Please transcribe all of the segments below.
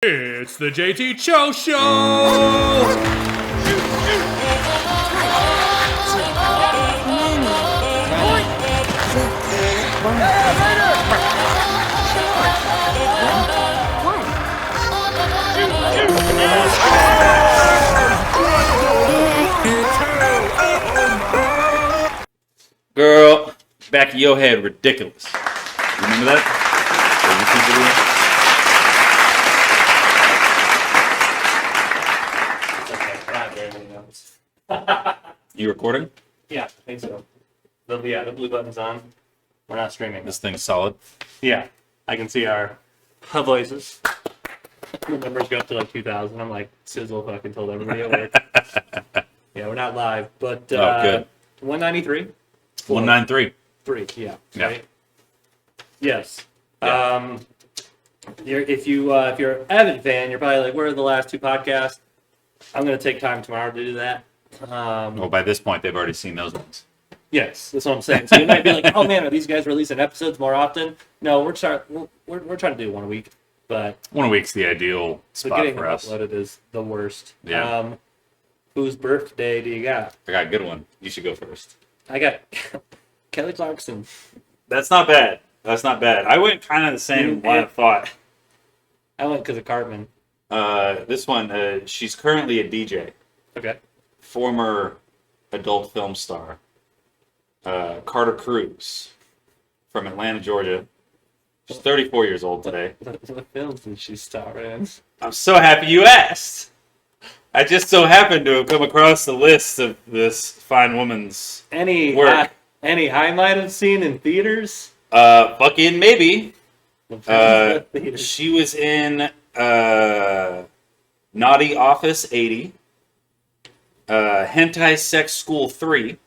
It's the JT Cho Show! Girl, back of your head, ridiculous. Remember that? You recording? Yeah, I think so. The blue button's on. We're not streaming. This thing's solid. Yeah, I can see our voices. The numbers go up to like 2,000. I'm like, Sizzle fucking told everybody at work. Yeah, we're not live, but good. 193? 193. 3, yeah. Yeah. Right? Yes. Yeah. If you're an avid fan, you're probably like, where are the last 2 podcasts? I'm going to take time tomorrow to do that. Well, by this point, they've already seen those ones. Yes, that's what I'm saying. So you might be like, "Oh man, are these guys releasing episodes more often?" No, we're trying to do one a week, but 1 week's the ideal spot getting for them us. uploaded is the worst. Yeah. Whose birthday do you got? I got a good one. You should go first. I got Kelly Clarkson. That's not bad. That's not bad. I went kind of the same line of thought. I went because of Cartman. This one, she's currently a DJ. Okay. Former adult film star. Carter Cruz from Atlanta, Georgia. She's 34 years old today. What films did she star in? I'm so happy you asked. I just so happened to have come across the list of this fine woman's work. Any I might have seen in theaters? Fucking maybe. Theaters. She was in Naughty Office 80, Hentai Sex School 3,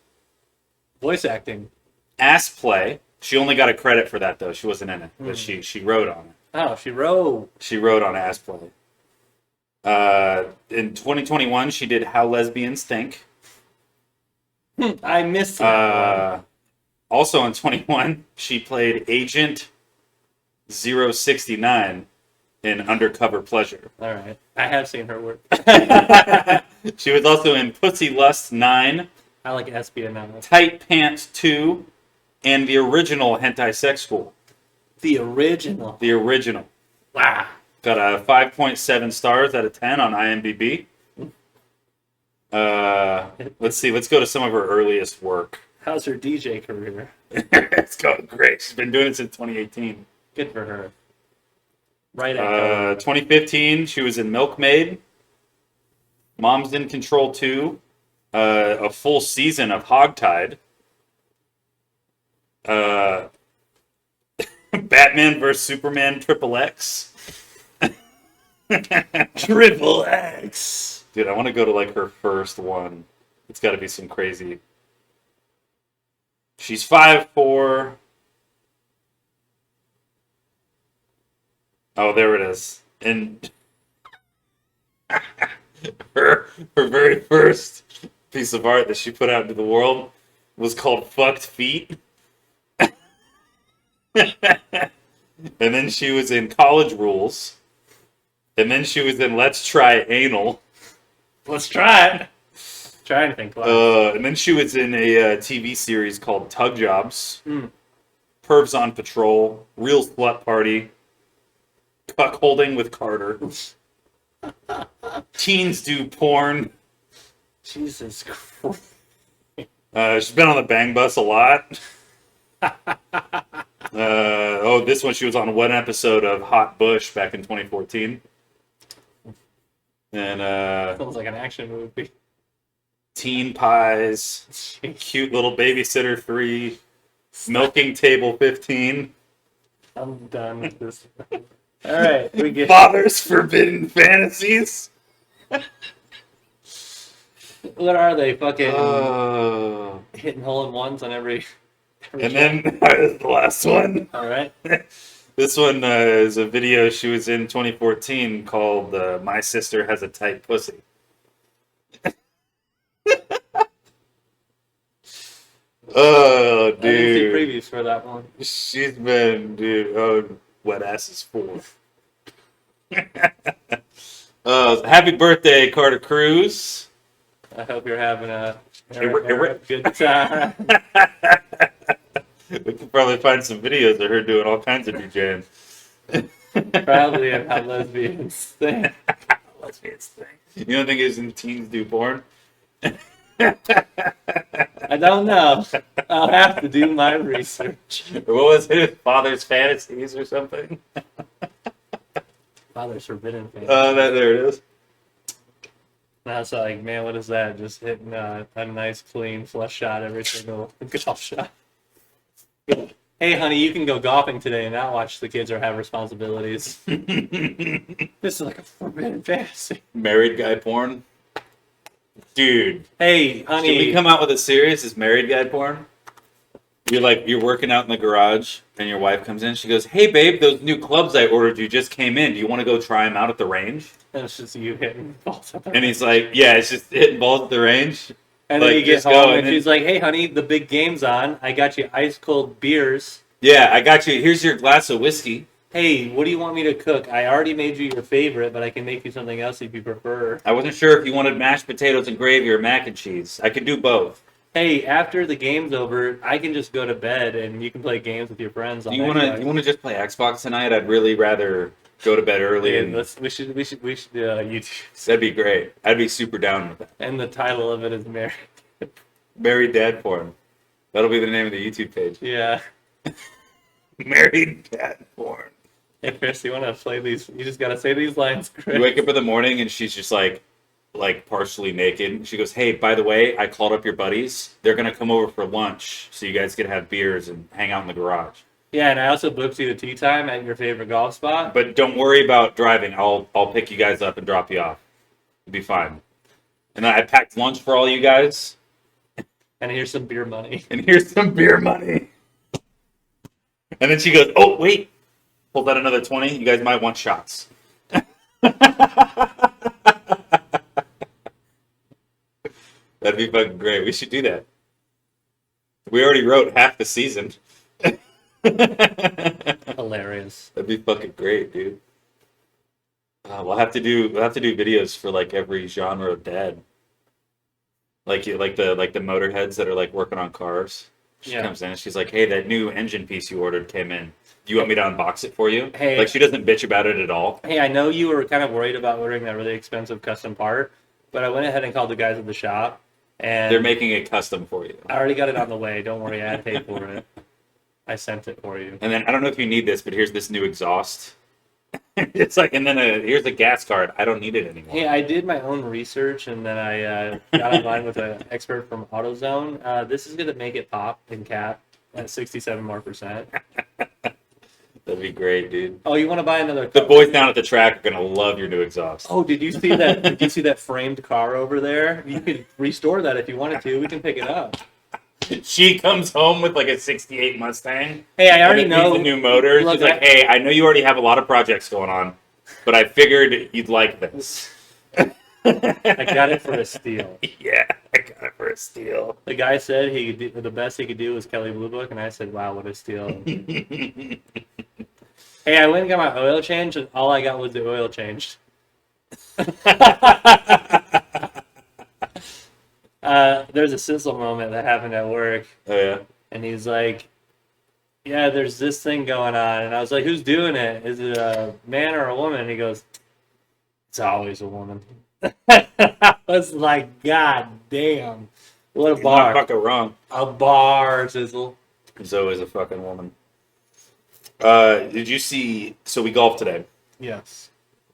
Voice acting. Ass Play. She only got a credit for that though. She wasn't in it, but she wrote on it. Oh, she wrote. She wrote on Ass Play. In 2021, she did How Lesbians Think. I missed that. Also in 21, she played Agent 069 in Undercover Pleasure. All right, I have seen her work. She was also in Pussy Lust 9, I like espionage. Tight Pants 2, and the original Hentai Sex School. The original. The original. Wow. Got a 5.7 stars out of 10 on IMDb. Let's see. Let's go to some of her earliest work. How's her DJ career? It's going great. She's been doing it since 2018. Good for her. Right at 2015, she was in Milkmaid. Mom's in Control 2. A full season of Hogtied. Batman vs. Superman Triple X. Triple X. Dude, I want to go to like her first one. It's got to be some crazy. She's 5'4". Oh, there it is. And her very first piece of art that she put out into the world was called Fucked Feet. And then she was in College Rules. And then she was in Let's Try Anal. Let's try it. Try anything. And then she was in a TV series called Tug Jobs. Pervs on Patrol. Real Slut Party. Cuckolding with Carter. Teens Do Porn. Jesus Christ. She's been on the Bang Bus a lot. This one she was on one episode of Hot Bush back in 2014. And Sounds like an action movie. Teen Pies, Cute Little Babysitter 3, Milking Table 15. I'm done with this. All right, we get Father's Forbidden Fantasies. What are they? Fucking hitting hole-in-ones on every and then the last one. All right. This one is a video she was in 2014 called My Sister Has a Tight Pussy. Oh, dude. I didn't see previews for that one. She's been, dude. Oh, Wet Asses 4. Happy birthday, Carter Cruz. I hope you're having a Hey, good time. We could probably find some videos of her doing all kinds of DJing. Probably about lesbians thing. Lesbians thing. You don't think it's in teens do porn? I don't know. I'll have to do my research. Or what was it? Father's fantasies or something? Father's forbidden thing. There it is. And I was like, man, what is that? Just hitting a nice, clean flush shot every single golf shot. Hey, honey, you can go golfing today and not watch the kids or have responsibilities. This is like a forbidden fantasy. Married guy porn? Dude. Hey, honey. Should we come out with a series as married guy porn? You're working out in the garage and your wife comes in. She goes, "Hey, babe, those new clubs I ordered you just came in. Do you want to go try them out at the range?" And it's just you hitting balls at the And he's like, "Yeah, it's just hitting balls at the range." And like, then you get just go, home and and then- she's like, hey, honey, the big game's on. I got you ice cold beers. Yeah, I got you. Here's your glass of whiskey. Hey, what do you want me to cook? I already made you your favorite, but I can make you something else if you prefer. I wasn't sure if you wanted mashed potatoes and gravy or mac and cheese. I could do both. Hey, after the game's over, I can just go to bed and you can play games with your friends. Do you want to just play Xbox tonight? I'd really rather go to bed early and We should YouTube. that'd be great. I'd be super down with that. And the title of it is Married. Married dad porn. That'll be the name of the YouTube page. Yeah. Married dad porn. Hey, Chris, you want to play these? You just got to say these lines, Chris. You wake up in the morning and she's just like partially naked. She goes, "Hey, by the way, I called up your buddies. They're gonna come over for lunch, so you guys can have beers and hang out in the garage. Yeah, and I also booked you the tea time at your favorite golf spot. But don't worry about driving. I'll pick you guys up and drop you off. It'll be fine. And then I packed lunch for all you guys. And here's some beer money. And here's some beer money." And then she goes, "Oh, wait. Hold out another 20. You guys might want shots." That'd be fucking great. We should do that. We already wrote half the season. That'd Hilarious. be fucking great, dude. We'll have to do videos for like every genre of dad. Like the motorheads that are like working on cars. She Yeah. comes in and she's like, "Hey, that new engine piece you ordered came in. Do you want me to unbox it for you?" Hey. Like she doesn't bitch about it at all. Hey, I know you were kind of worried about ordering that really expensive custom part, but I went ahead and called the guys at the shop, and They're making it custom for you. I already got it on the way. Don't worry, I paid for it. I sent it for you. And then I don't know if you need this, but here's this new exhaust. It's like, and then here's a gas card. I don't need it anymore. Hey, I did my own research, and then I got online with an expert from AutoZone. This is going to make it pop and cap at 67% more. That'd be great, dude. Oh, you want to buy another The car? boys down at the track are gonna love your new exhaust. Oh, did you see that? Did you see that framed car over there? You could restore that if you wanted to. We can pick it up. She comes home with like a ¡68 Mustang. Hey, I already and it needs know. the new motor. Look, She's like, "Hey, I know you already have a lot of projects going on, but I figured you'd like this." I got it for a steal. Yeah, I got it for a steal. The guy said he could do, the best he could do was Kelly Blue Book, and I said, "Wow, what a steal!" Hey, I went and got my oil changed, and all I got was the oil changed. There's a sizzle moment that happened at work, Oh yeah. and he's like, "Yeah, there's this thing going on," and I was like, "Who's doing it? Is it a man or a woman?" And he goes, "It's always a woman." I was like, "God damn, what a He's not bar! fucking wrong. A bar, sizzle." Zoe is a fucking woman. Did you see? So we golfed today. Yes.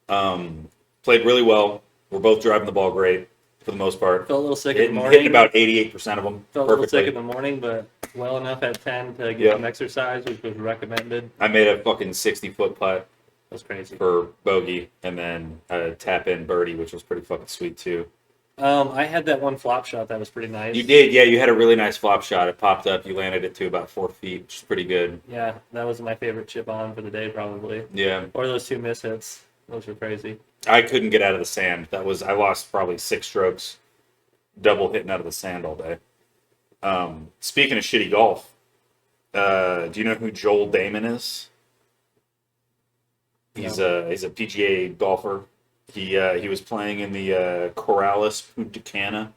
Played really well. We're both driving the ball great for the most part. Felt a little sick in the Hitting morning. about 88% of them Felt a little sick perfectly. in the morning, but well enough at 10 to get Yeah. some exercise, which was recommended. I made a fucking 60-foot putt That's crazy. for bogey, and then a tap-in birdie, which was pretty fucking sweet too. I had that one flop shot that was pretty nice. You did, yeah. You had a really nice flop shot. It popped up. You landed it to about 4 feet, which is pretty good. Yeah, that was my favorite chip on for the day, probably. Yeah, Or those two miss hits. Those were crazy. I couldn't get out of the sand. I lost probably 6 strokes, double hitting out of the sand all day. Speaking of shitty golf, do you know who Joel Damon is? He's a PGA golfer. He was playing in the Corrales Punta Cana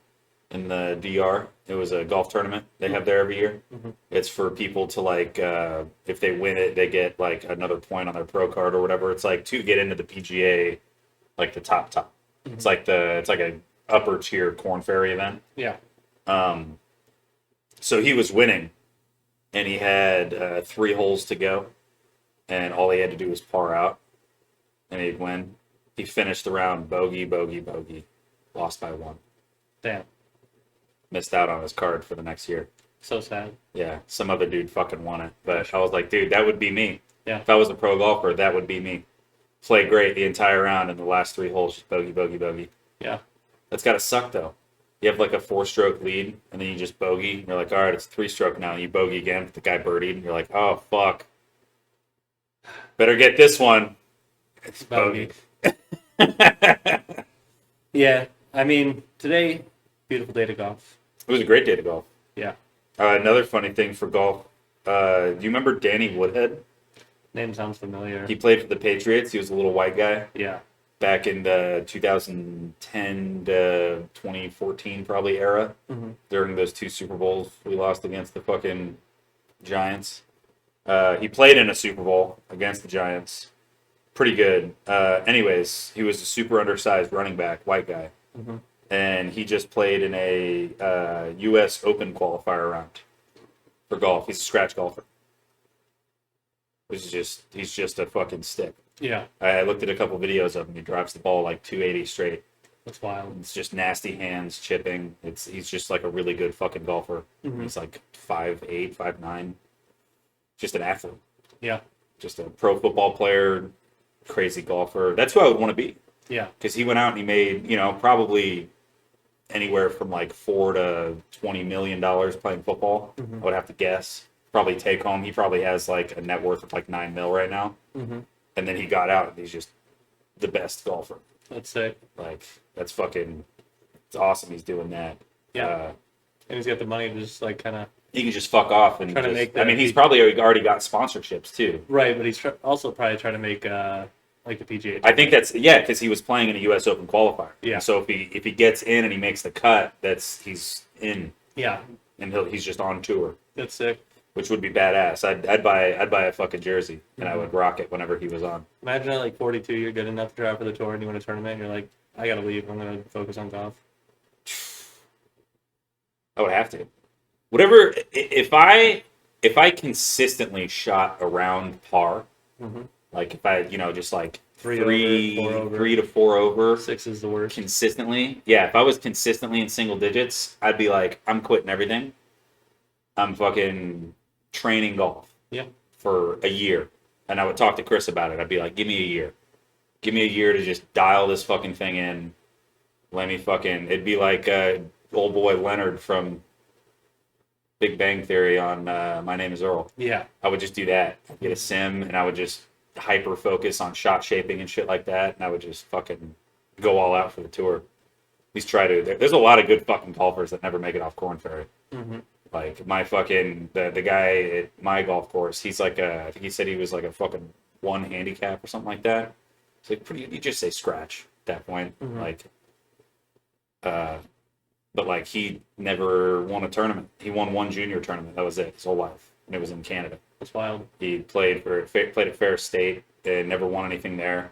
in the DR. It was a golf tournament they have there every year. Mhm. It's for people to like if they win it, they get like another point on their pro card or whatever. It's like to get into the PGA, like the top. It's like a upper tier Corn Ferry event. Yeah. So he was winning, and he had 3 holes to go, and all he had to do was par out, and he'd win. He finished the round bogey, lost by 1. Damn. Missed out on his card for the next year. So sad. Yeah, some other dude fucking won it. But I was like, dude, that would be me. Yeah. If I was a pro golfer, that would be me. Played great the entire round, and the last 3 holes, just bogey. Yeah. That's gotta suck, though. You have like a 4-stroke lead, and then you just bogey. And you're like, all right, it's 3-stroke now. And you bogey again, but the guy birdied, and you're like, oh, fuck. Better get this one. It's bogey. Yeah. I mean, today, beautiful day to golf. It was a great day to golf. Yeah. Another funny thing for golf. Do you remember Danny Woodhead? Name sounds familiar. He played for the Patriots. He was a little white guy Yeah. back in the 2010 to 2014 probably era. Mhm. During those 2 Super Bowls we lost against the fucking Giants. He played in a Super Bowl against the Giants. Pretty good. Anyways, he was a super undersized running back, white guy. Mhm. And he just played in a U.S. Open qualifier round for golf. He's a scratch golfer. He's just a fucking stick. Yeah. I looked at a couple videos of him. He drives the ball like 280 straight. That's wild. It's just nasty hands, chipping. He's just like a really good fucking golfer. Mhm. He's like 5'8", 5'9". Just an athlete. Yeah. Just a pro football player, crazy golfer. That's who I would want to be. Yeah. Because he went out and he made, probably anywhere from like $4 to $20 million playing football. Mhm. I would have to guess. Probably take home. He probably has like a net worth of like $9 million right now. Mm-hmm. And then he got out and he's just the best golfer. That's sick. Like it's awesome. He's doing that. Yeah. And he's got the money to just like kind of. He can just fuck off and Trying to make that- he's probably already got sponsorships too. Right, but he's also probably trying to make like the PGA. I think that's because he was playing in a U.S. Open qualifier. Yeah. And so if he gets in and he makes the cut, he's in, Yeah. and he's just on tour, That's sick. which would be badass. I'd buy a fucking jersey and I would rock it whenever he was on. Imagine at like 42, you're good enough to try out for the tour and you win a tournament. And you're like, I gotta leave. I'm gonna focus on golf. I would have to. Whatever. If I consistently shot around par, Mhm. like if I just like Three over, 4 over. 3 to 4 over 6 is the worst. consistently, if I was consistently in single digits, I'd be like, I'm quitting everything. I'm fucking training golf. Yeah. For a year. And I would talk to Chris about it. I'd be like, give me a year. Give me a year to just dial this fucking thing in. Let me it'd be like old boy Leonard from Big Bang Theory on My Name is Earl. Yeah. I would just do that. I'd get a sim and I would just hyper focus on shot shaping and shit like that. And I would just fucking go all out for the tour. At least try to. There's a lot of good fucking golfers that never make it off Corn Ferry. Mm-hmm. Like my fucking the guy at my golf course, he's like I think he said he was like a fucking 1 handicap or something like that. It's like you just say scratch at that point. Mhm. Like but like he never won a tournament. He won 1 junior tournament. That was it his whole life. And it was in Canada. That's wild. He played at Ferris State and never won anything there.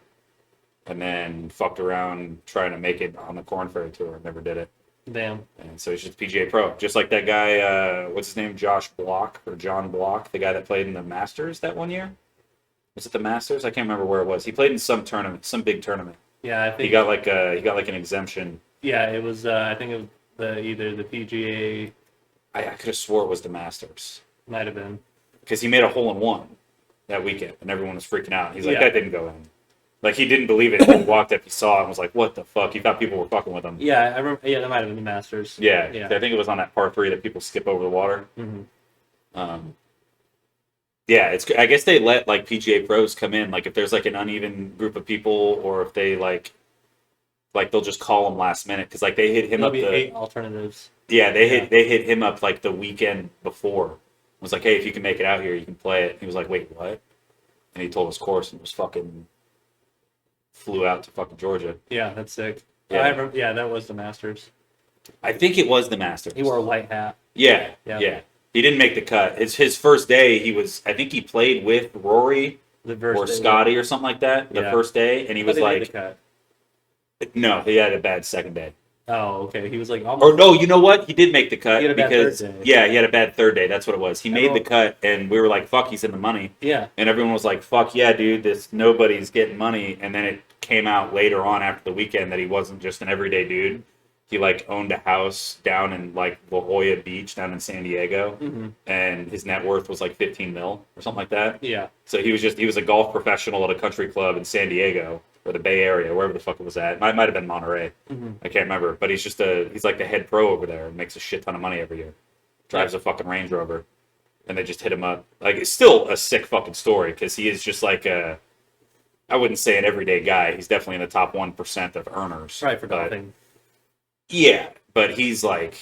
And then fucked around trying to make it on the Corn Ferry Tour. Never did it. Damn. And so he's just PGA Pro. Just like that guy, what's his name? Josh Block or John Block, the guy that played in the Masters that one year. Was it the Masters? I can't remember where it was. He played in some tournament, some big tournament. Yeah, I think He got like an exemption. Yeah, it was. I think it was either the PGA I could have swore it was the Masters might have been. because he made a hole in one that weekend, and everyone was freaking out. He's like, Yeah. that didn't go in. Like he didn't believe it. He walked up, he saw it, and was like, "What the fuck?" He thought people were fucking with him. Yeah, I remember. Yeah, that might have been the Masters. Yeah, Yeah. I think it was on that par 3 that people skip over the water. Mm-hmm. Yeah, I guess they let like PGA pros come in, like if there's like an uneven group of people, or if they like they'll just call them last minute because like they hit him There'll up. be 8 alternatives. Yeah, they hit him up like the weekend before. It was like, hey, if you can make it out here, you can play it. He was like, wait, what? And he told his course and it was fucking flew out to fucking Georgia. Yeah, that's sick. Yeah. I remember, yeah, that was the Masters. I think it was the Masters. He wore a white hat. Yeah, Yeah. yeah. He didn't make the cut. It's his first day. I think he played with Rory The first or day. Scotty or something like that the Yeah. first day, and he was But he made like, the cut. no, he had a bad second day. Oh, okay. He was like Or almost. no, you know what? He did make the cut He had a bad because third day. yeah, he had a bad third day. That's what it was. He made the Everyone- cut, and we were like, "Fuck, he's in the money." Yeah. And everyone was like, "Fuck yeah, dude! Nobody's getting money." And then it came out later on after the weekend that he wasn't just an everyday dude. He like owned a house down in like La Jolla Beach down in San Diego, hmm and his net worth was like 15 mil or something like that. Yeah. So he was a golf professional at a country club in San Diego or the Bay Area, wherever the fuck it was at. It might have been Monterey. hmm I can't remember, but he's like the head pro over there and makes a shit ton of money every year. Drives a fucking Range Rover, and they just hit him up. Like, it's still a sick fucking story because he is just like I wouldn't say an everyday guy. He's definitely in the top 1% of earners. Right for but, golfing. Yeah, but he's like,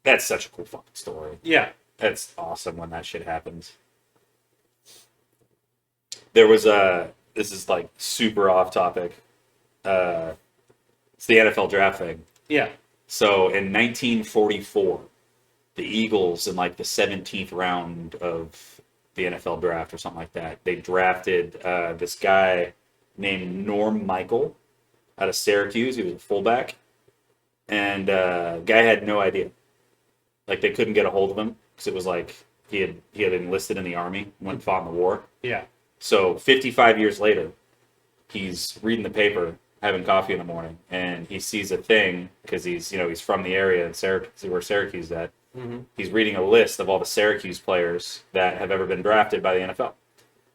that's such a cool fucking story. Yeah. That's awesome when that shit happens. There was this is like super off topic. It's the NFL draft thing. Yeah. So in 1944, the Eagles in like the 17th round of the NFL draft or something like that, they drafted this guy named Norm Michael out of Syracuse. He was a fullback, and guy had no idea. Like they couldn't get a hold of him because it was like he had enlisted in the army, went and fought in the war. Yeah. So 55 years later, he's reading the paper, having coffee in the morning, and he sees a thing because he's from the area in Syracuse, where Syracuse is at. hmm He's reading a list of all the Syracuse players that have ever been drafted by the NFL.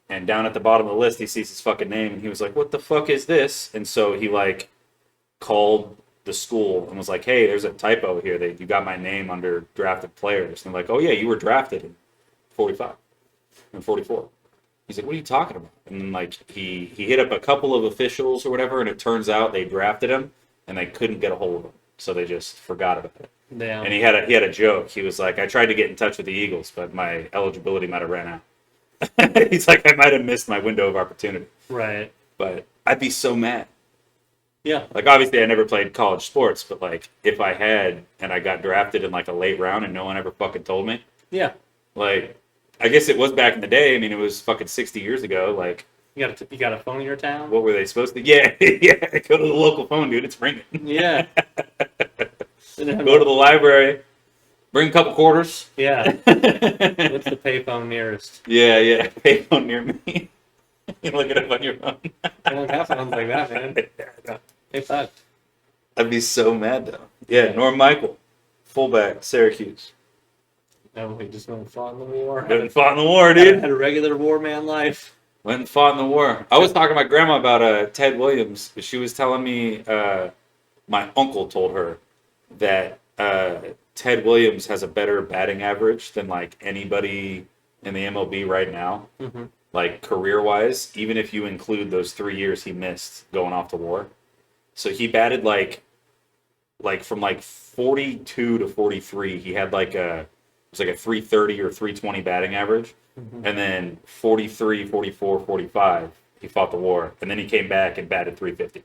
And down at the bottom of the list, he sees his fucking name, and he was like, "What the fuck is this?" And so he like called the school and was like, "Hey, there's a typo here. You got my name under drafted players." And they're like, "Oh yeah, you were drafted in 45 and 44." He's like, "What are you talking about?" And then like he hit up a couple of officials or whatever, and it turns out they drafted him and they couldn't get a hold of him, so they just forgot about it. Damn. And he had a joke. He was like, "I tried to get in touch with the Eagles, but my eligibility might have ran out." He's like, "I might have missed my window of opportunity." Right. But I'd be so mad. Yeah. Like, obviously, I never played college sports, but like, if I had and I got drafted in like a late round and no one ever fucking told me, Yeah. like, I guess it was back in the day. I mean, it was fucking 60 years ago. Like, You got a phone in your town? what were they supposed to? Yeah, yeah. Go to the local phone, dude. It's ringing. Yeah. Go to the library. Bring a couple quarters. Yeah. What's the payphone nearest? Yeah, yeah. Payphone near me. You look it up on your phone. I don't have phones like that, man. They fucked. I'd be so mad though. Yeah, Norm Michael, fullback, Syracuse. No, we just went and fought in the war. Went and fought in the war, Had dude. a regular war man life. Went and fought in the war. I was talking to my grandma about Ted Williams. She was telling me my uncle told her that Ted Williams has a better batting average than like anybody in the MLB right now. Mm-hmm. Like career-wise, even if you include those 3 years he missed going off to war. So he batted like from like 42 to 43, he had like it was like a 330 or 320 batting average. Mm-hmm. And then 43, 44, 45, he fought the war. And then he came back and batted 350.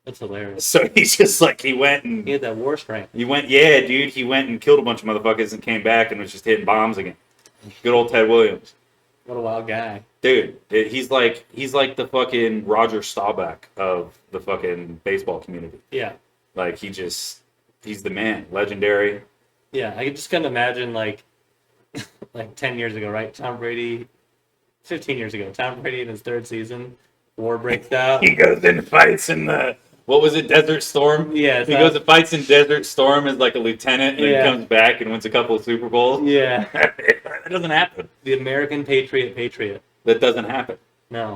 That's hilarious. So he's just like, he went He had that war strength. yeah, dude, he went and killed a bunch of motherfuckers and came back and was just hitting bombs again. Good old Ted Williams. What a wild guy. Dude, he's like the fucking Roger Staubach of the fucking baseball community. Yeah. Like he's the man, legendary. Yeah. I could just kind of imagine like 10 years ago, right? 15 years ago, Tom Brady in his third season, war breaks out. He goes and fights in the what was it, Desert Storm? Yeah. He goes and fights in Desert Storm as like a lieutenant, and Yeah. then comes back and wins a couple of Super Bowls. Yeah. That doesn't happen. The American patriot. That doesn't happen. No.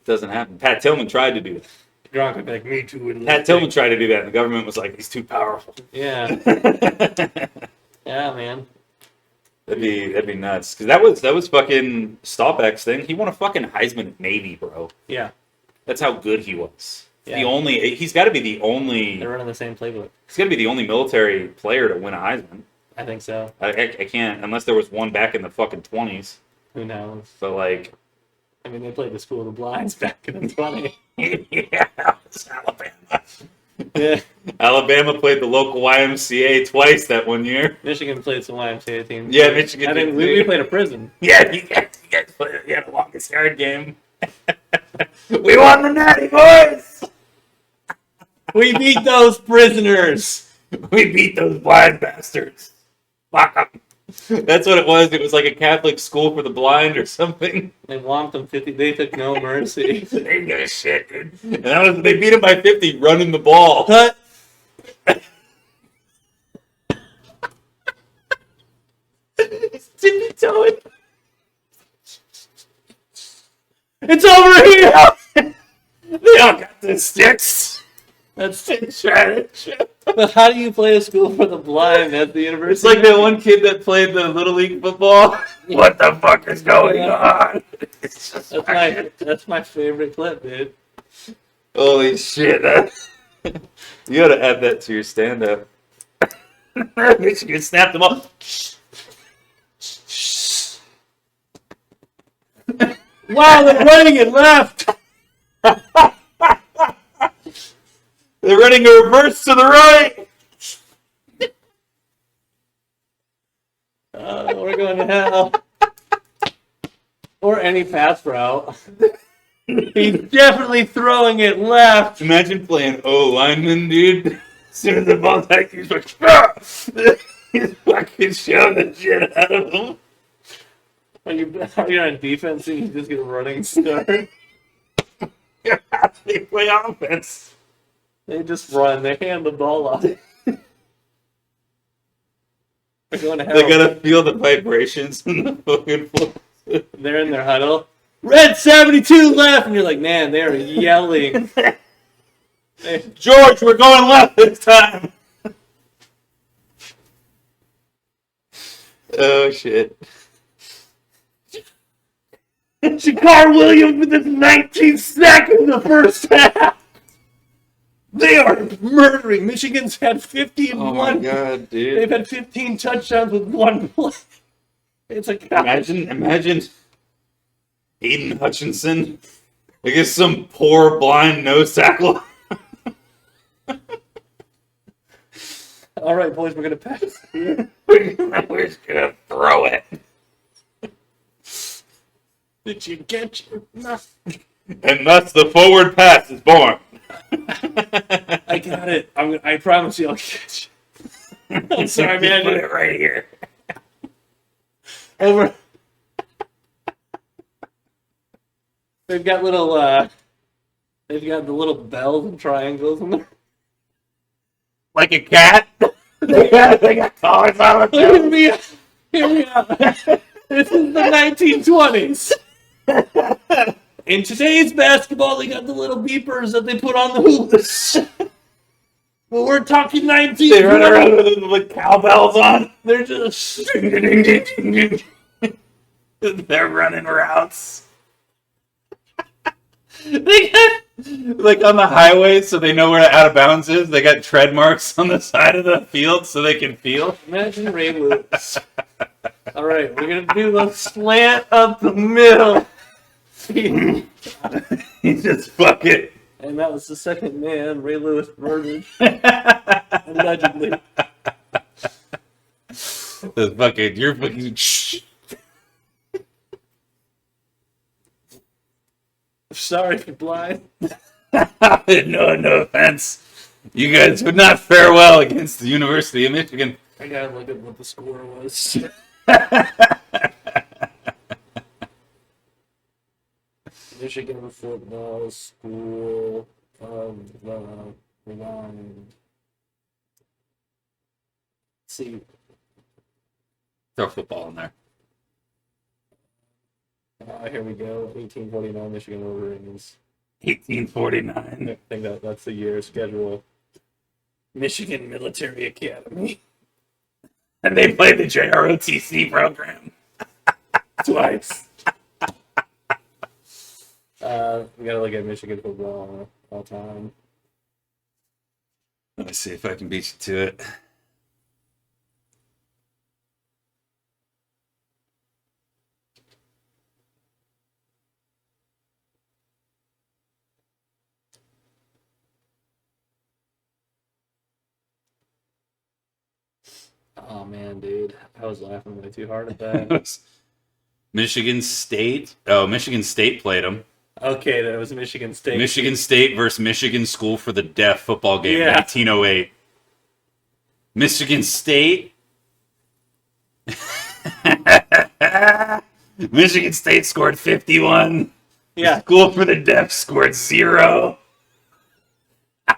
It doesn't happen. Pat Tillman tried to do that. Gronk would be like, me too. Pat Tillman tried to do that, and the government was like, he's too powerful. Yeah. That'd Yeah, man. be nuts. Because that was fucking Staubach's thing. He won a fucking Heisman at Navy, bro. Yeah. That's how good he was. Yeah. He's got to be the only. They're running the same playbook. He's got to be the only military player to win a Heisman. I think so. I can't unless there was one back in the fucking 20s. Who knows? So like, I mean, they played the School of the Blinds back in the 20s. Yeah, it's Alabama. Yeah. Alabama played the local YMCA twice that one year. Michigan played some YMCA teams. Yeah, Michigan I think did we too. played a prison. Yeah, you guys played the longest yard game. We won the Natty, boys! We beat those prisoners. We beat those blind bastards. Fuck 'em. That's what it was. It was like a Catholic school for the blind or something. They whomped them 50. They took no mercy. They didn't give a shit, dude. And they beat him by 50 running the ball. Cut. Tippy toeing. It's over here. They all got the sticks. That's Shred. But how do you play a school for the blind at the It's university? like that one kid that played the Little League football. What the fuck is going on? It's just That's my favorite clip, dude. holy shit. You gotta add that to your stand-up. Michigan snapped them up. Wow, they're running it left. They're running a reverse to the right. We're going to hell. Or any pass route. He's definitely throwing it left. Imagine playing O-lineman, dude. As soon as the ball's back, he's like, ah! He's fucking shoving the shit out of him. Are you on defense and you just get a running start? They play offense. They just run. They hand the ball off. They're going to hell. They gotta feel the vibrations in the fucking floor. They're in their huddle. Red 72 left! And you're like, man, they're yelling. George, we're going left this time. Oh shit. Shakar Williams with his 19 sack in the first half. They are murdering. Michigan's had 50 and Oh my one. god, dude. They've had 15 touchdowns with one play. It's a Imagine Aiden Hutchinson against some poor blind nose tackle. All right, boys, we're gonna pass. We're just gonna throw it. Did you get your? No. And thus the forward pass is born. I got it. I promise you, I'll catch. I'm sorry, man. Put it right here. Over. They've got little. They've got the little bells and triangles in there. Like a cat. they got collars on it. Hear me out. Hear me out. This is the 1920s. In today's basketball, they got the little beepers that they put on the hoops. But we're talking 1920s. They run around with the cowbells on. They're just. They're running routes. They got. Like on the highway, so they know where out of bounds is. They got tread marks on the side of the field so they can feel. Imagine Ray Lewis. All right, we're gonna do the slant up the middle. He just fuck it. And that was the second man Ray Lewis murdered. Allegedly. The fucking, you're fucking. Sorry if you're blind. No offense. You guys would not fare well against the University of Michigan. I gotta look at what the score was. Michigan football school of the blind. See, Throw football in there. here we go. 1849 Michigan Wolverines. 1849. I think that's the year schedule. Michigan Military Academy. And they played the JROTC program. Twice. We gotta look at Michigan football all time. Let me see if I can beat you to it. Oh man, dude, I was laughing way too hard at that. Michigan State. Oh, Michigan State played them. Okay, that was Michigan State. Michigan State versus Michigan School for the Deaf football game, Yeah. 1908. Michigan State. Michigan State scored 51. Yeah. School for the Deaf scored 0. I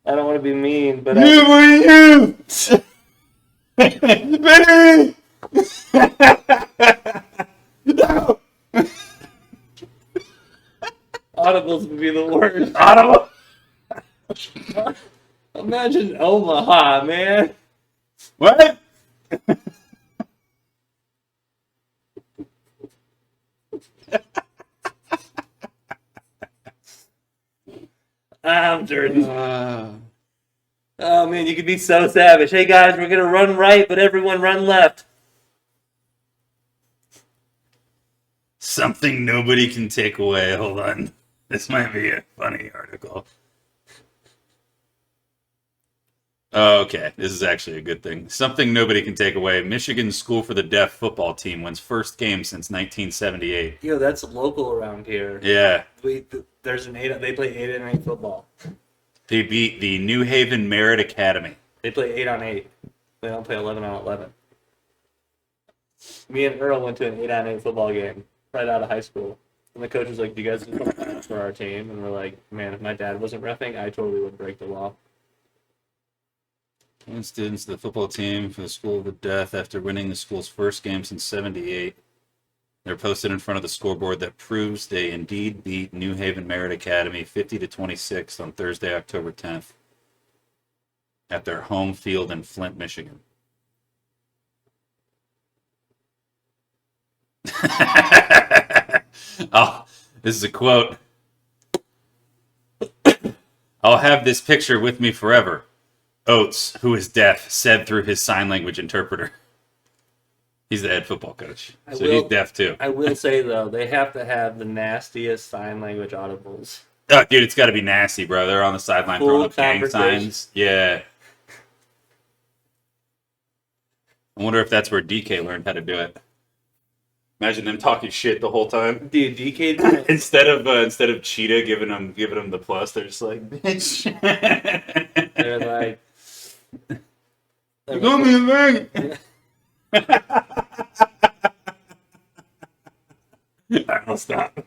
don't want to be mean, but No. audibles would be the worst. Ottawa. Imagine Omaha, man. What? I'm dirty. Oh man, you could be so savage. Hey guys, we're gonna run right, but everyone run left. Something nobody can take away. Hold on. This might be a funny article. Oh, okay, this is actually a good thing. Something nobody can take away. Michigan School for the Deaf football team wins first game since 1978. Yo, that's local around here. Yeah, There's they play 8-on-8 football. they beat the New Haven Merit Academy. They play 8-on-8. They don't play 11-on-11. Me and Earl went to an 8-on-8 football game right out of high school. And the coach was like, "Do you guys just want to for our team?" And we're like, "Man, if my dad wasn't reffing, I totally would break the law." And students of the football team for the School of the Deaf after winning the school's first game since '78. They're posted in front of the scoreboard that proves they indeed beat New Haven Merit Academy 50-26 on Thursday, October 10th at their home field in Flint, Michigan. Oh, this is a quote. I'll have this picture with me forever. Oates, who is deaf, said through his sign language interpreter. He's the head football coach, so he's deaf too. I will say though, they have to have the nastiest sign language audibles. Oh, dude, it's got to be nasty, bro. They're on the sideline Full throwing up gang conversation. signs. Yeah. I wonder if that's where DK learned how to do it. Imagine them talking shit the whole time. Dude, DK Instead of Cheetah giving them the plus, they're just like, bitch. they're like You got me a bag. I'll stop.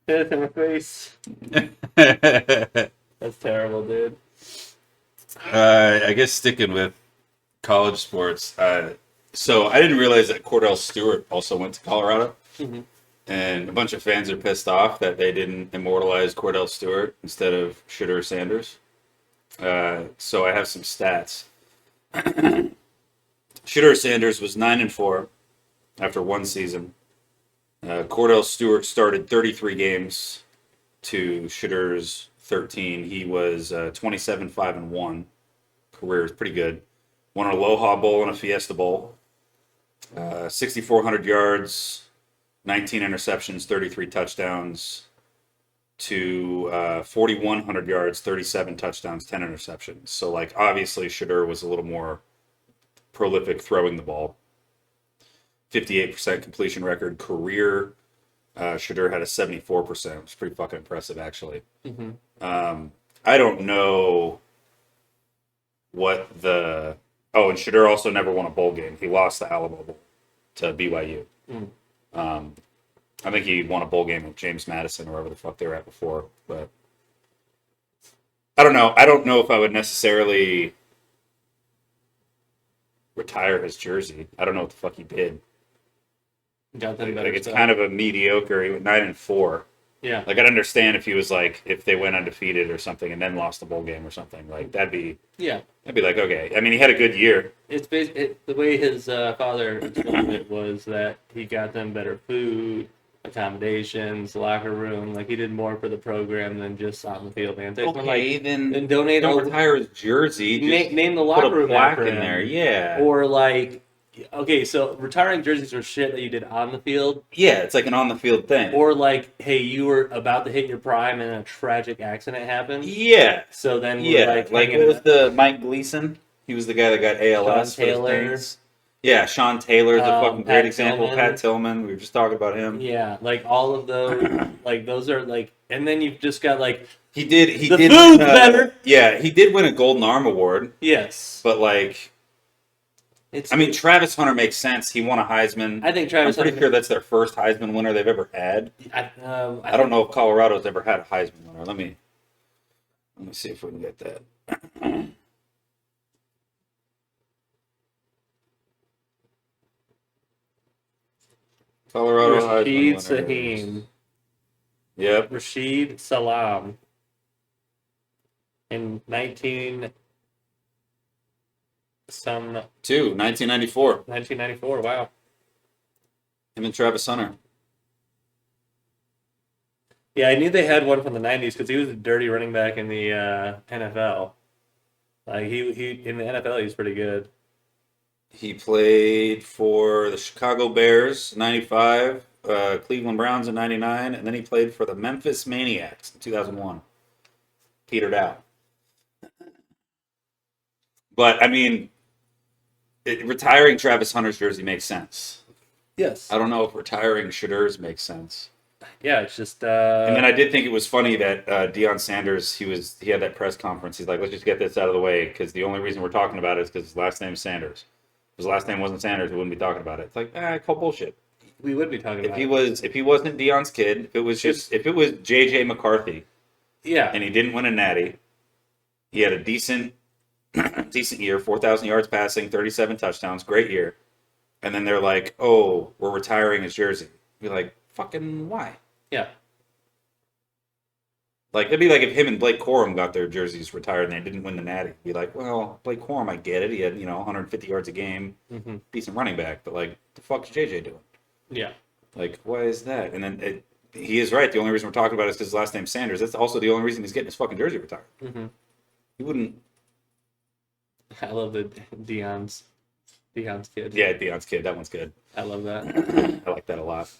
hit in the face. That's terrible, dude. I guess sticking with college sports. So I didn't realize that Cordell Stewart also went to Colorado. Mm-hmm. And a bunch of fans are pissed off that they didn't immortalize Cordell Stewart instead of Shedeur Sanders. So I have some stats. Shedeur Sanders was 9-4 after one season. Cordell Stewart started 33 games to Shedeur's 13. He was 27-5-1. Career is pretty good. Won an Aloha Bowl and a Fiesta Bowl. 6,400 yards. 19 interceptions, 33 touchdowns, to 4,100 yards, 37 touchdowns, 10 interceptions. So, like, obviously, Shedeur was a little more prolific throwing the ball. 58% completion record. Career, Shedeur had a 74%. It's pretty fucking impressive, actually. Mm-hmm. I don't know what the... Oh, and Shedeur also never won a bowl game. He lost the Alamo Bowl to BYU. Mm. I think he won a bowl game with James Madison or wherever the fuck they were at before. But I don't know. I don't know if I would necessarily retire his jersey. I don't know what the fuck he did. Got them Like better it's stuff. kind of a mediocre. He went 9-4. Yeah. Like I'd understand if he was like if they went undefeated or something and then lost the bowl game or something. Like that'd be like okay. I mean, he had a good year. It's the way his father explained it was that he got them better food, accommodations, locker room. Like he did more for the program than just on the field. Man, Then donate don't all. retire his jersey. Just Name the put locker a room plaque after in him. there. Yeah. Or like Okay, so retiring jerseys are shit that you did on the field, Yeah, it's like an on the field thing. or like, hey, you were about to hit your prime and a tragic accident happened. Yeah, So then we're yeah. like, Like hanging what was out. the Mike Gleason? He was the guy that got ALS Sean for the Taylor. Saints. Yeah, Sean Taylor's a fucking great Pat example. Tillman. Pat Tillman. We were just talking about him. Yeah, like all of those, like those are like, and then you've just got like, He did. He The did. food's better. Yeah, he did win a Golden Arm Award, yes, but like, it's. I mean, Travis Hunter makes sense. He won a Heisman. I think I'm Travis. pretty sure that's their first Heisman winner they've ever had. I don't know if Colorado's ever had a Heisman winner. Let me see if we can get that. Colorado Rashid Heisman winners. Saheem, Yep. Rashid Salam, in 1994. 1994. Wow. Him and Travis Hunter. Yeah, I knew they had one from the 90s because he was a dirty running back in the NFL. Like he in the NFL, he's pretty good. He played for the Chicago Bears 95, Cleveland Browns in 99, and then he played for the Memphis Maniacs in 2001. Petered out. But, I mean, retiring Travis Hunter's jersey makes sense. Yes. I don't know if retiring Shadur's makes sense. Yeah, it's just. And then I did think it was funny that Deion Sanders, he had that press conference. He's like, let's just get this out of the way because the only reason we're talking about it is because his last name's Sanders. If his last name wasn't Sanders, we wouldn't be talking about it. It's like, call bullshit. We would be talking about. If he wasn't Deion's kid, if it was JJ McCarthy, yeah, and he didn't win a natty, he had a decent year, 4,000 yards passing, 37 touchdowns, great year. And then they're like, oh, we're retiring his jersey. Be like, fucking why? Yeah. Like, it'd be like if him and Blake Corum got their jerseys retired and they didn't win the natty. Be like, well, Blake Corum, I get it. He had, 150 yards a game, decent running back. But, like, the fuck is JJ doing? Yeah. Like, why is that? And then he is right. The only reason we're talking about it is because his last name's Sanders. That's also the only reason he's getting his fucking jersey retired. Mm-hmm. He wouldn't. I love the Deion's kid. Yeah, Deion's kid. That one's good. I love that. I like that a lot.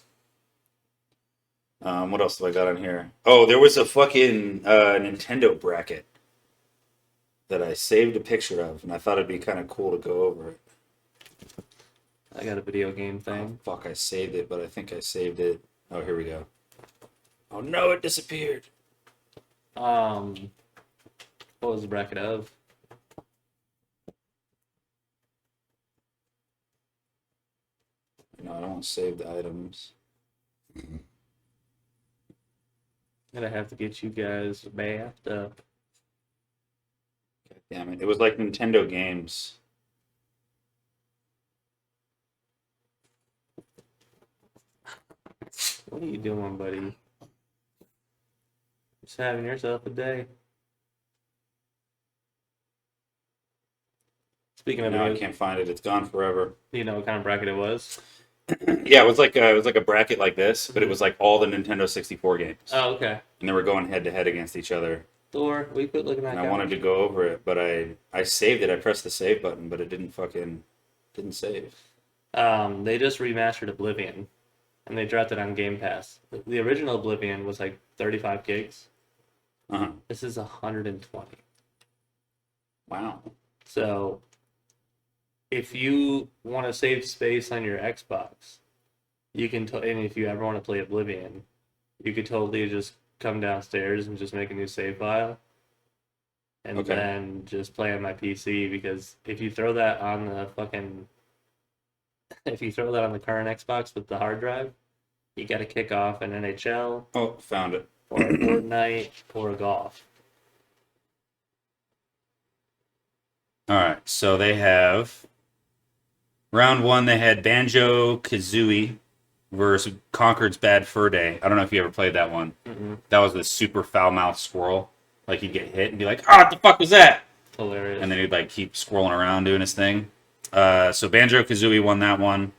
What else do I got on here? Oh, there was a fucking Nintendo bracket that I saved a picture of, and I thought it'd be kind of cool to go over it. I got a video game thing. Oh, fuck, I saved it, but I think I saved it. Oh, here we go. Oh no, it disappeared. What was the bracket of? No, I don't want to save the items. And I have to get you guys bathed up. God damn it. It was like Nintendo games. What are you doing, buddy? Just having yourself a day. Speaking of No, I video, can't find it. It's gone forever. do you know what kind of bracket it was? Yeah, it was like a bracket like this, but it was like all the Nintendo 64 games, Oh, okay. and they were going head to head against each other. Thor, we quit looking at And that. I wanted to go over it, but I saved it. I pressed the save button, but it didn't save. They just remastered Oblivion, and they dropped it on Game Pass. The original Oblivion was like 35 gigs. Uh-huh. This is 120. Wow. So, if you want to save space on your Xbox, you can. And if you ever want to play Oblivion, you could totally just come downstairs and just make a new save file, and Okay. then just play on my PC. Because if you throw that on the fucking, if you throw that on the current Xbox with the hard drive, you got to kick off an NHL Oh, found it. or a Fortnite or a golf. All right, so they have round one. They had Banjo Kazooie versus Concord's Bad Fur Day. I don't know if you ever played that one. Mm-mm. That was the super foul mouthed squirrel. Like he'd get hit and be like, "Ah, what the fuck was that?" Hilarious. And then he'd like keep swirling around doing his thing. So Banjo Kazooie won that one.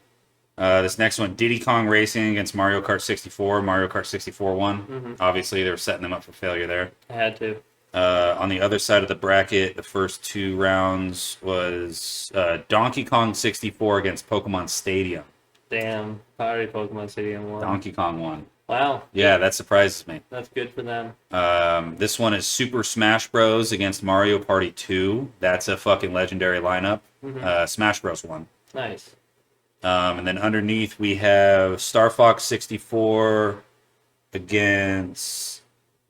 This next one, Diddy Kong Racing against Mario Kart 64. Mario Kart 64 won. Mhm. Obviously, they were setting them up for failure there. I had to. On the other side of the bracket, the first 2 rounds was Donkey Kong 64 against Pokemon Stadium. Damn, probably Pokemon Stadium won. Donkey Kong won. Wow. Yeah, that surprises me. That's good for them. This one is Super Smash Bros. Against Mario Party 2. That's a fucking legendary lineup. Smash Bros. Won. Nice. And then underneath we have Star Fox 64 against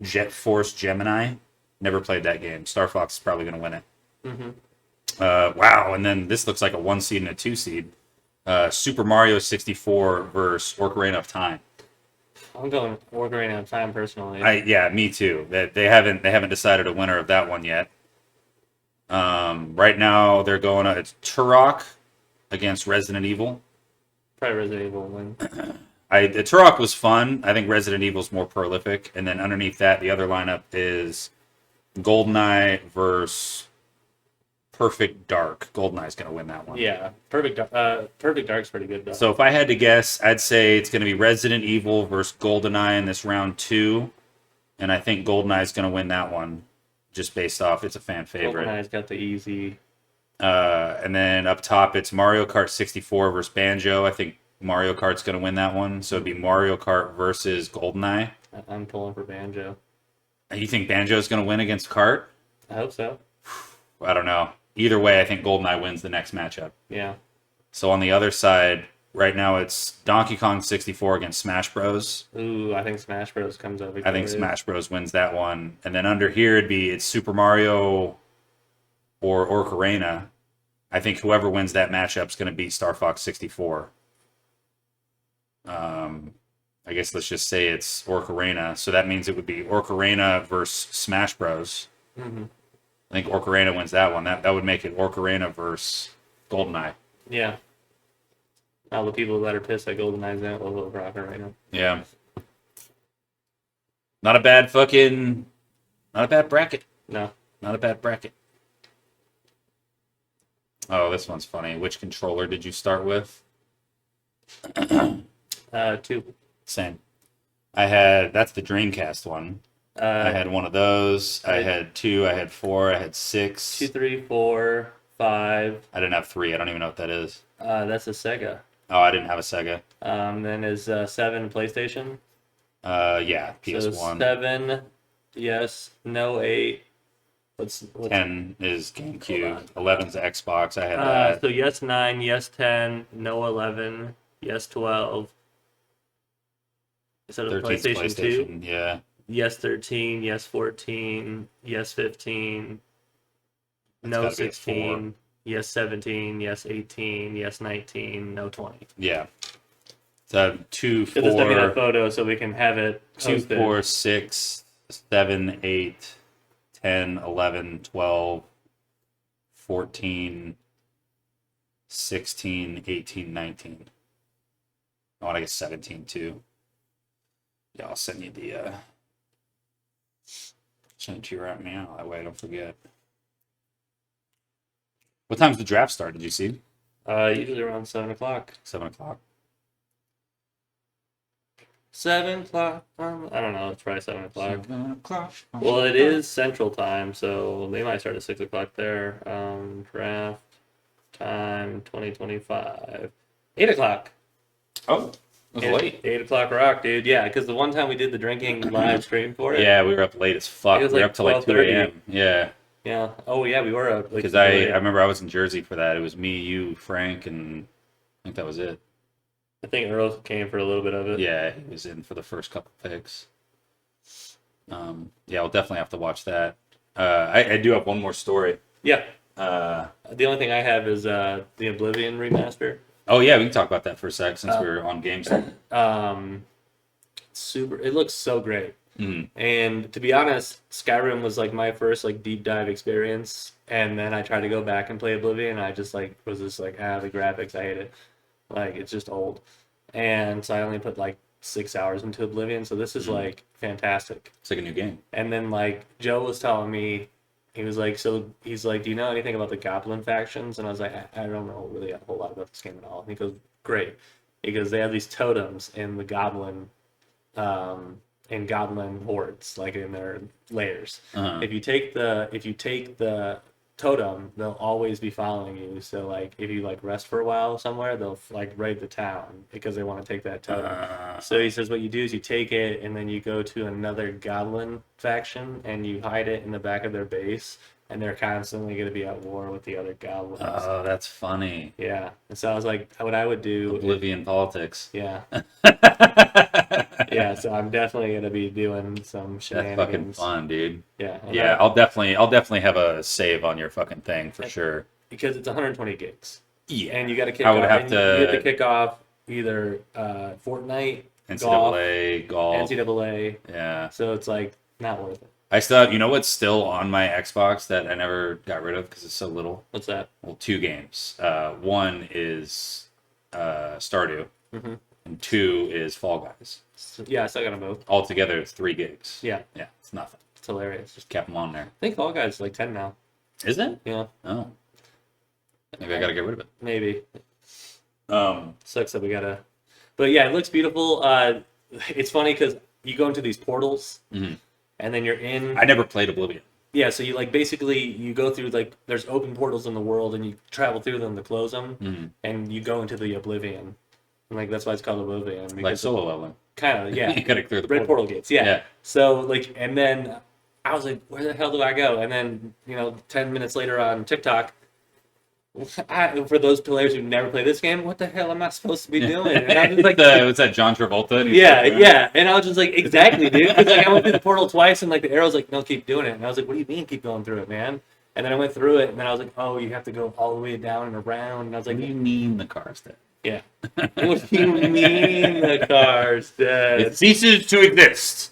Jet Force Gemini. Never played that game. Star Fox is probably going to win it. Wow, and then this looks like a 1 seed and a 2 seed. Super Mario 64 versus Ocarina of Time. I'm going Ocarina of Time personally. Yeah, me too. They haven't decided a winner of that one yet. Right now they're going. It's Turok against Resident Evil. Probably Resident Evil win. The Turok was fun. I think Resident Evil's more prolific. And then underneath that, the other lineup is GoldenEye versus Perfect Dark. GoldenEye's going to win that one. Yeah, Perfect Dark's pretty good though. So if I had to guess, I'd say it's going to be Resident Evil versus GoldenEye in this round 2. And I think GoldenEye's going to win that one just based off it's a fan favorite. GoldenEye's got the easy. And then up top, it's Mario Kart 64 versus Banjo. I think Mario Kart's going to win that one. So it'd be Mario Kart versus GoldenEye. I'm pulling for Banjo. You think Banjo's going to win against Kart? I hope so. I don't know. Either way, I think GoldenEye wins the next matchup. Yeah. So on the other side, right now it's Donkey Kong 64 against Smash Bros. Ooh, I think Smash Bros. Comes up. I think Smash Bros. Wins that one. And then under here, it's Super Mario or Ocarina. I think whoever wins that matchup is going to beat Star Fox 64. I guess let's just say it's Ocarina. So that means it would be Ocarina versus Smash Bros. I think Ocarina wins that one. That would make it Ocarina versus GoldenEye. Yeah. All the people that are pissed at GoldenEye's out will vote for Ocarina. Yeah. Not a bad bracket. No. Not a bad bracket. Oh, this one's funny. Which controller did you start with? 2. Same. That's the Dreamcast one. I had one of those. I had 2. I had 4. I had 6. 2, 3, 4, 5. I didn't have 3. I don't even know what that is. That's a Sega. Oh, I didn't have a Sega. Then is 7 PlayStation? Yeah, PS1. So 7, yes, no 8. What's 10 is GameCube. 11's Xbox. I had that. So yes 9, yes 10, no 11, yes 12. Instead of 13's PlayStation 2, yeah. yes 13, yes 14, yes 15, no gotta be a 16, yes 17, yes 18, yes 19, no 20. Yeah. So 2, 4, Just looking at a photo so we can have it 2, posted. 4, 6, 7, 8, 10, 11, 12, 14, 16, 18, 19. Oh, and I guess 17 too. Yeah, I'll send you send it to you right now. That way I don't forget. What time's the draft start? Did you see? Usually around 7 o'clock. 7 o'clock. 7 o'clock. I don't know. It's probably 7 o'clock. 7 o'clock. Well, it is Central Time, so they might start at 6 o'clock there. Draft time 2025. 8 o'clock. Oh, it was late. 8 o'clock rock, dude. Yeah, because the one time we did the drinking live stream for it. Yeah, we were up late as fuck. It was We were like up till like 2 12:30. a.m. Yeah. Yeah. Oh, yeah, we were up. Like, Because I remember I was in Jersey for that. It was me, you, Frank, and I think that was it. I think Earl came for a little bit of it. Yeah, he was in for the first couple picks. Yeah, we'll definitely have to watch that. I do have one more story. Yeah. Uh, The only thing I have is the Oblivion remaster. oh yeah, we can talk about that for a sec since we're on games. Super. It looks so great. Mhm. And to be honest, Skyrim was like my first like deep dive experience, and then I tried to go back and play Oblivion, and I just like was just like, the graphics, I hate it. Like it's just old. And so I only put like 6 hours into Oblivion, so this is like fantastic. It's like a new game. And then like Joe was telling me, he was like, he's like, do you know anything about the Goblin factions? And I was like, I don't know really a whole lot about this game at all. And he goes, great. He goes, they have these totems in the Goblin in goblin hordes, like in their layers. Uh-huh. If you take the totem, they'll always be following you. So like if you like rest for a while somewhere, they'll like raid the town because they want to take that totem. So he says what you do is you take it and then you go to another goblin faction and you hide it in the back of their base, and they're constantly going to be at war with the other goblins. Oh, that's funny. Yeah. And so I was like, what I would do. Oblivion politics. Yeah. Yeah. So I'm definitely going to be doing some That's shenanigans. fucking fun, dude. Yeah. and Yeah, I- I'll definitely have a save on your fucking thing for sure. because it's 120 gigs. Yeah. And you got to kick I would off. have and to- You have to kick off either Fortnite, golf, NCAA, golf. NCAA. Yeah. So it's like not worth it. I still have, you know what's still on my Xbox that I never got rid of because it's so little? What's that? Well, 2 games. One is Stardew, Mhm. and 2 is Fall Guys. So, yeah, I still got them both. Altogether, it's 3 gigs. Yeah, Yeah, it's nothing. it's hilarious. Just kept them on there. I think Fall Guys is like 10 now. Is it? Yeah, Oh. Maybe I gotta get rid of it. maybe. Um, Sucks that we gotta. But yeah, it looks beautiful. It's funny because you go into these portals, Mhm. and then you're in. I never played Oblivion. Yeah, so you like basically you go through like there's open portals in the world, and you travel through them to close them, Mhm. and you go into the Oblivion. And, like that's why it's called Oblivion. Like Because solo leveling. kind of yeah. You gotta clear the Red portal gates, yeah. Yeah. So like, and then I was like, where the hell do I go? And then 10 minutes later on TikTok, for those players who never play this game, what the hell am I supposed to be doing? And I was just like, what's that, John Travolta? And he's yeah, like, yeah. And I was just like, exactly, dude. 'Cause, like I went through the portal twice, and like the arrow's like, no, keep doing it. And I was like, what do you mean keep going through it, man? And then I went through it, and then I was like, oh, you have to go all the way down and around. And I was What like, do you mean the car's dead? yeah. What do you mean the car's dead? It ceases to exist.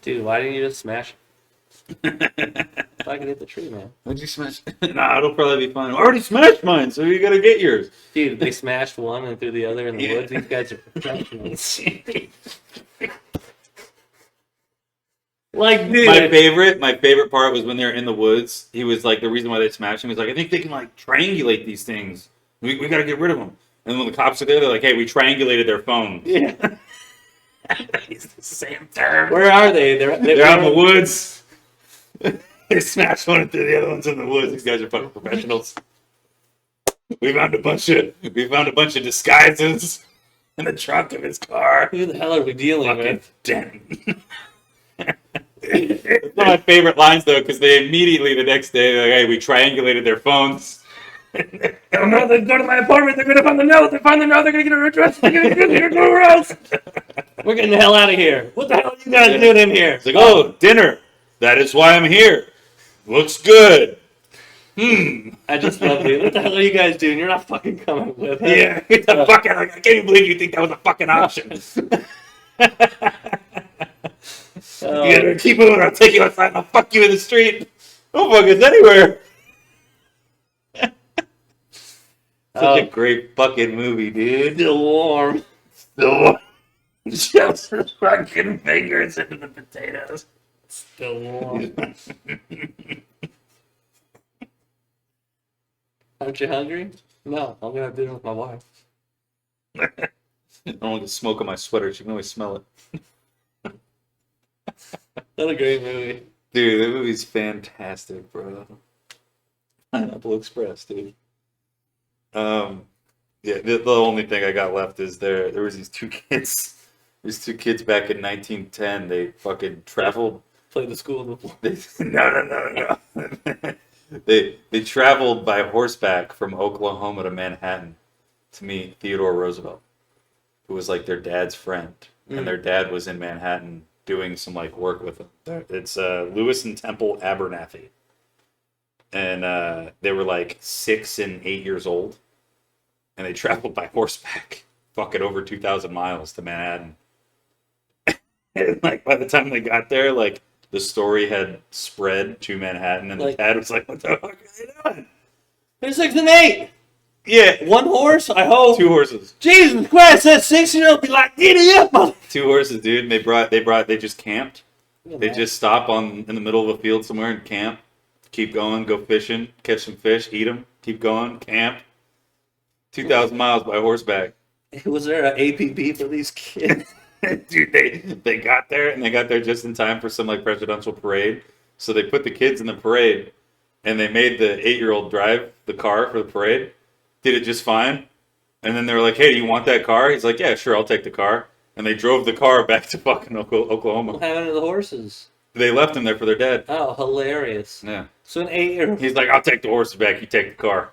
Dude, why didn't you just smash it? If I could hit the tree, man. What'd you smash? Nah, it'll probably be fine. I already smashed mine, so you gotta get yours. Dude, they smashed one and threw the other in the Yeah. woods. These guys are professionals. Like, dude. My favorite part was when they were in the woods. He was like, the reason why they smashed him was like, I think they can like triangulate these things. We gotta get rid of them. And then when the cops are there, they're like, hey, we triangulated their phone. Yeah. It's the same term. Where are they? They're They're out in the woods. They smashed one and threw the other ones in the woods. These guys are fucking professionals. We found a bunch of disguises in the trunk of his car. Who the hell are we dealing Fucking with? Denton. It's one of my favorite lines though, because they immediately the next day they're like, hey, we triangulated their phones. Oh no, they go to my apartment. They're gonna find the note. They find the note. They're gonna get our address. They're gonna get here. Nowhere else. We're getting the hell out of here. What the hell are you guys doing in here? It's like, oh, dinner. That is why I'm here. Looks good. I just love you. What the hell are you guys doing? You're not fucking coming with us. Yeah, get the fuck out. I can't even believe you think that was a fucking option. Oh, You gotta keep moving or I'll take you outside and I'll fuck you in the street. Don't fuck us anywhere. Such a great fucking movie, dude. still warm. So, just fucking fingers into the potatoes. Still warm. Aren't you hungry? No, I'm gonna have dinner with my wife. I don't want the smoke on my sweater. She can always smell it. What a great movie. Dude, that movie's fantastic, bro. Pineapple Express, dude. Yeah, the only thing I got left is there was these two kids. These two kids back in 1910. They fucking traveled. Play the school of the No. They traveled by horseback from Oklahoma to Manhattan to meet Theodore Roosevelt, who was like their dad's friend, and their dad was in Manhattan doing some like work with them. It's Lewis and Temple Abernathy, and they were like 6 and 8 years old, and they traveled by horseback, fucking over 2,000 miles to Manhattan. And like by the time they got there, like the story had spread to Manhattan, and Like- the dad was like, "What the fuck are they doing?" They're 6 and 8. Yeah, One horse, I hope. 2 horses. Jesus Christ, that 6-year-old be like, giddy up, mother. 2 horses, dude. And they just camped. They just stop in the middle of a field somewhere and camp. Keep going, go fishing, catch some fish, eat them. Keep going, camp. 2,000 miles by horseback. Was there an APB for these kids? Dude, they got there and they got there just in time for some like presidential parade. So they put the kids in the parade and they made the 8-year-old drive the car for the parade. Did it just fine. And then they were like, "Hey, do you want that car?" He's like, "Yeah, sure, I'll take the car." And they drove the car back to fucking Oklahoma. What happened to the horses? They left him there for their dad. Oh, hilarious. Yeah. So an 8-year-old. He's like, "I'll take the horses back. You take the car."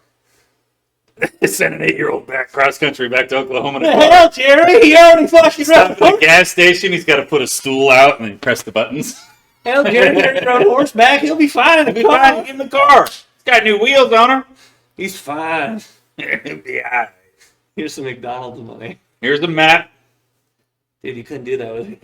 Send an 8-year-old back cross country back to Oklahoma. What the hell, Jerry? He already fucking Stop rode at the gas station. He's got to put a stool out and then press the buttons. Hell, Jerry already rode horseback. He'll be fine in the He'll be car. fine in the car. It's got new wheels on her. He's fine. Yeah. Here's some McDonald's money. Here's the map. Dude, you couldn't do that with me.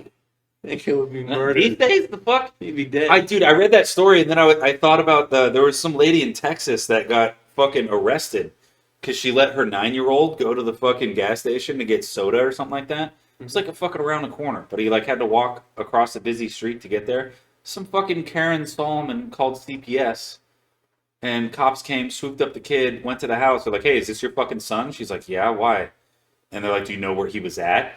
I think it would be murder. These days, the fuck? He'd be dead. I read that story and then I thought about there was some lady in Texas that got fucking arrested because she let her 9-year-old go to the fucking gas station to get soda or something like that. It's like a fucking around the corner, but he like had to walk across a busy street to get there. Some fucking Karen saw him and called CPS, and cops came, swooped up the kid, went to the house. They're like, "Hey, is this your fucking son?" She's like, "Yeah, why?" And they're like, "Do you know where he was at?"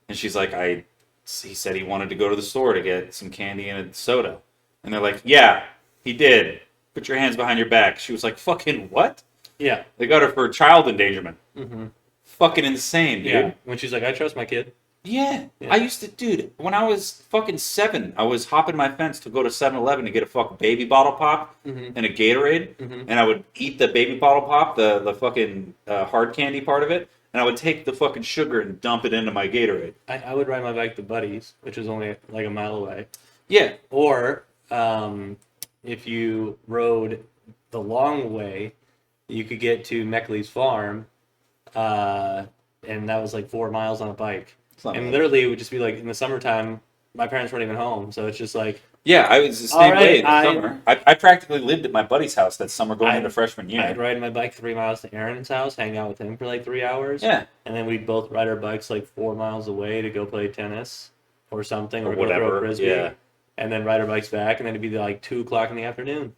And she's like, he said he wanted to go to the store to get some candy and a soda." And they're like, "Yeah, he did. Put your hands behind your back." She was like, "Fucking what?" Yeah. They got her for child endangerment. Mm-hmm. Fucking insane, dude. Yeah. When she's like, I trust my kid. Yeah. Yeah. I used to, dude, when I was fucking 7, I was hopping my fence to go to 7-Eleven to get a fucking baby bottle pop Mm-hmm. and a Gatorade. Mm-hmm. And I would eat the baby bottle pop, the fucking hard candy part of it. And I would take the fucking sugar and dump it into my Gatorade. I would ride my bike to Buddy's, which is only like a mile away. Yeah. Or if you rode the long way, you could get to Meckley's farm, and that was like 4 miles on a bike. Not And bad. literally, it would just be like in the summertime, my parents weren't even home, so it's just like Yeah, I was the All same right, way in the summer. I practically lived at my buddy's house that summer going into freshman year. I'd ride my bike 3 miles to Aaron's house, hang out with him for like 3 hours. Yeah. And then we'd both ride our bikes like 4 miles away to go play tennis or something, Or or go throw a whatever, frisbee. yeah. And then ride our bikes back, and then it'd be like 2 o'clock in the afternoon.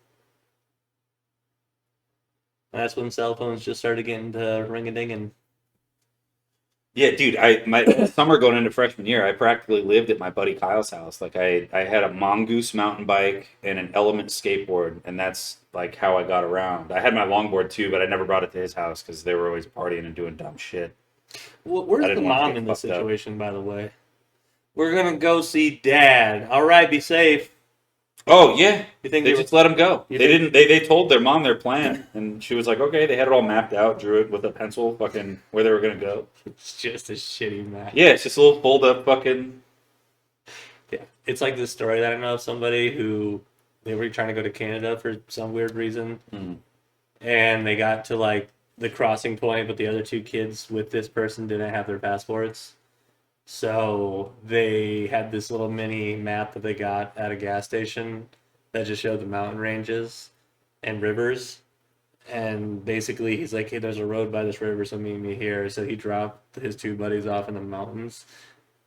And that's when cell phones just started getting to ring-a-dinging. Yeah, dude, my summer going into freshman year, I practically lived at my buddy Kyle's house. Like I had a Mongoose mountain bike and an Element skateboard, and that's like how I got around. I had my longboard too, but I never brought it to his house because they were always partying and doing dumb shit. Well, I where's the didn't want to mom get in this fucked up. situation, by the way? We're gonna go see Dad. All right, be safe. Oh yeah, You think they they just let him go. You They think- didn't. They told their mom their plan, and she was like, "Okay." They had it all mapped out, drew it with a pencil, fucking where they were gonna go. It's just a shitty match. Yeah, it's just a little fold up, fucking. Yeah, it's like this story that I know of somebody who they were trying to go to Canada for some weird reason, Mm. and they got to like the crossing point, but the other 2 kids with this person didn't have their passports. So they had this little mini map that they got at a gas station that just showed the mountain ranges and rivers. And basically, he's like, "Hey, there's a road by this river, so meet me here." So he dropped his 2 buddies off in the mountains.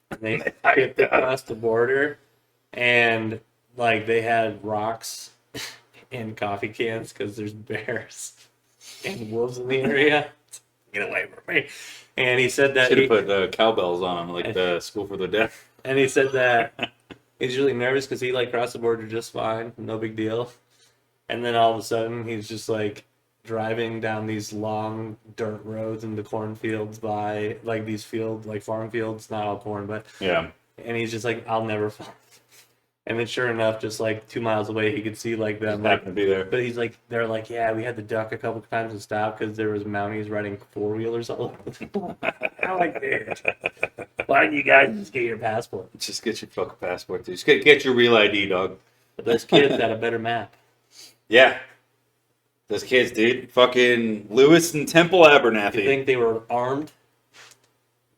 And they skipped across the border, and like they had rocks in coffee cans because there's bears and wolves in the area. Get away from me! And he said that Should he, have put cowbells on them, like the School for the Deaf. and he said that he's really nervous because he like crossed the border just fine, no big deal. And then all of a sudden, he's just like driving down these long dirt roads into cornfields by like these farm fields, not all corn, but Yeah. and he's just like, "I'll never fall." And then sure enough, just like 2 miles away, he could see like them. Just Like, happened to be there. but he's like, they're like, "Yeah, we had to duck a couple times and stop because there was Mounties riding 4-wheelers all over the place." I'm like, dude, why don't you guys just get your passport? Just get your fucking passport, dude. Just get your real ID, dog. But those kids had a better map. Yeah. Those kids, dude. Fucking Lewis and Temple You Abernathy. think they were armed?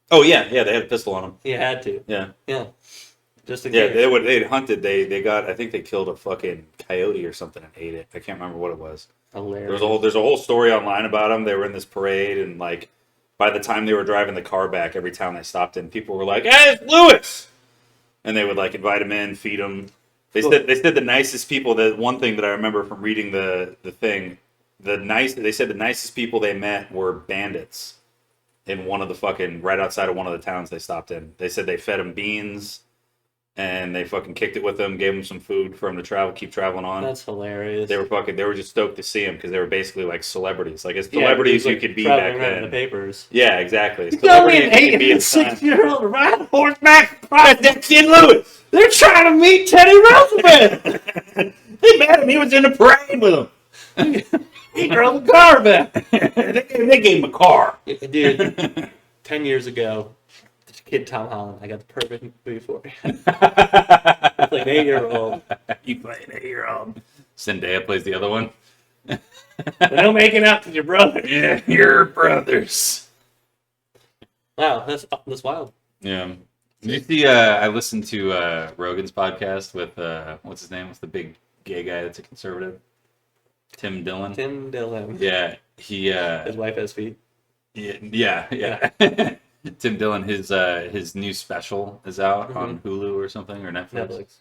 Oh, yeah. Yeah, they had a pistol on them. You had to. Yeah. Yeah. Just in Yeah, case. they'd hunted. They got, I think they killed a fucking coyote or something and ate it. I can't remember what it was. Hilarious. There's a whole story online about them. They were in this parade, and like by the time they were driving the car back, every town they stopped in, people were like, "Hey, it's Lewis," and they would like invite him in, feed him. They said the nicest people. The one thing that I remember from reading the thing, they said the nicest people they met were bandits, in one of the fucking right outside of one of the towns they stopped in. They said they fed him beans, and they fucking kicked it with him, gave him some food for him to keep traveling on. That's hilarious. They were just stoked to see him because they were basically like celebrities. Like as celebrities you could be back in then. the papers. Yeah, exactly. You got me Celebrities an you could be 8 in and time. 6-year-old riding horseback Right, that's St. Louis. They're trying to meet Teddy Roosevelt. They met him. He was in the parade with them. He drove a car back. They gave him a car. Dude, 10 years ago, the kid Tom Holland, I got the perfect movie for you. It's like an 8-year-old. You play an 8-year-old. Zendaya plays the other one. No making out with your brother. Yeah, your brothers. Wow, that's wild. Yeah. Did you see? I listened to Rogan's podcast with what's his name? What's the big gay guy that's a conservative? Tim Dillon. Tim Dillon. Yeah, he. His wife has feet. Yeah. Tim Dillon. His new special is out on Hulu or something or Netflix.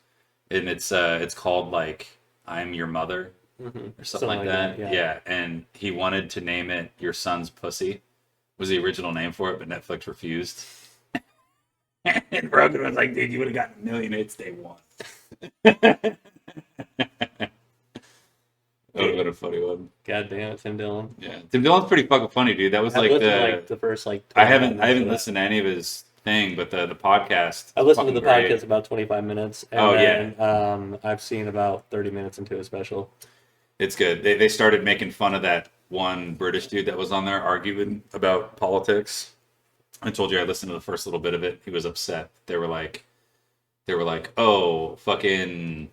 And it's called like I'm Your Mother or something like that. Yeah, and he wanted to name it Your Son's Pussy. Was the original name for it, but Netflix refused. And Rogan was like, dude, you would have gotten 1 million hits day one. That would have been a funny one. God damn it, Tim Dillon. Yeah. Tim Dillon's pretty fucking funny, dude. That was I've like listened to, the first like. I haven't 25 minutes of listened to any of his thing, but the podcast. I listened to the fucking great. podcast about 25 minutes. And Oh, then, I've seen about 30 minutes into a special. It's good. They started making fun of that one British dude that was on there arguing about politics. I told you I listened to the first little bit of it. He was upset. They were like, oh, fucking,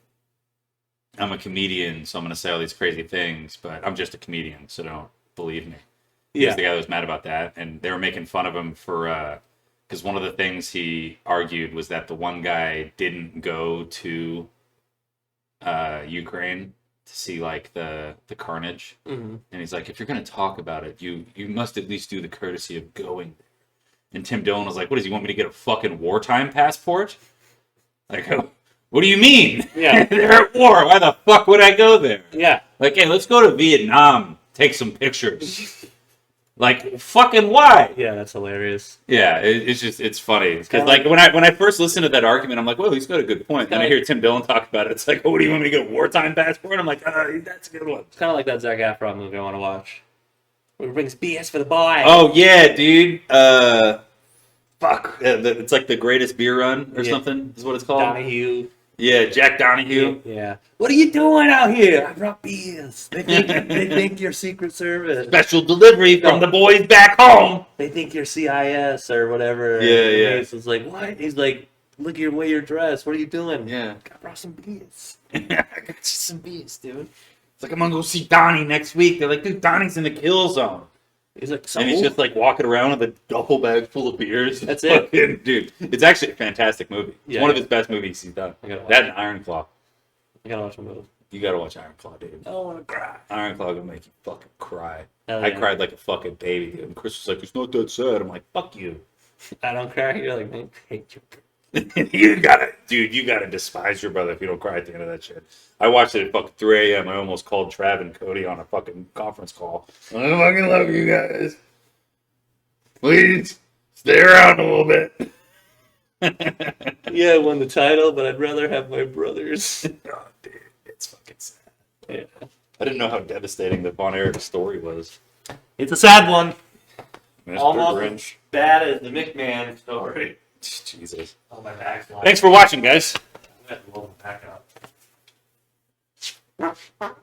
I'm a comedian, so I'm going to say all these crazy things, but I'm just a comedian, so don't believe me. He was the guy that was mad about that. And they were making fun of him for, because one of the things he argued was that the one guy didn't go to Ukraine to see like the carnage. And he's like, if you're going to talk about it, you must at least do the courtesy of going. And Tim Dillon was like, what does he want me to get a fucking wartime passport? Like, what do you mean? Yeah. They're at war. Why the fuck would I go there? Yeah. Like, hey, let's go to Vietnam, take some pictures. Like, fucking why? Yeah, that's hilarious. Yeah, it's funny. Because, kinda like, when I first listened to that argument, I'm like, well, he's got a good point. Then I hear Tim Dillon talk about it. It's like, oh, what do you want me to get a wartime passport? I'm like, that's a good one. It's kind of like that Zac Efron movie I want to watch. Where he brings BS for the boy. Oh, yeah, dude. Fuck. It's like the greatest beer run or something is what it's called. Donahue. Yeah, Jack Donahue. Yeah. What are you doing out here? I brought beers. They think you're Secret Service. Special delivery from the boys back home. They think you're CIS or whatever. Yeah. He's like, what? He's like, look at your way you're dressed. What are you doing? Yeah. I brought some beers. I got you some beers, dude. It's like, I'm gonna go see Donnie next week. They're like, dude, Donnie's in the kill zone. He's like, And he's just like walking around with a duffel bag full of beers. That's it. Fucking, dude, it's actually a fantastic movie. It's Yeah, one of yeah. his best movies he's done. I gotta watch That it. and Iron Claw. I gotta watch the movie. You gotta watch Iron Claw, dude. I don't want to cry. Iron Claw gonna make you fucking cry. Hell I yeah. cried like a fucking baby, dude. And Chris was like, it's not that sad. I'm like, fuck you. I don't cry. You're like, man, I hate you. You gotta despise your brother if you don't cry at the end of that shit. I watched it at fucking 3 a.m. I almost called Trav and Cody on a fucking conference call. I fucking love you guys. Please stay around a little bit. Yeah, I won the title, but I'd rather have my brothers. Oh, dude, it's fucking sad. Yeah. I didn't know how devastating the Von Erich story was. It's a sad one. Mr. Almost Grinch. bad as the McMahon story. Jesus. Oh, my back's lying. Thanks for watching, guys. I'm gonna have to roll my back out.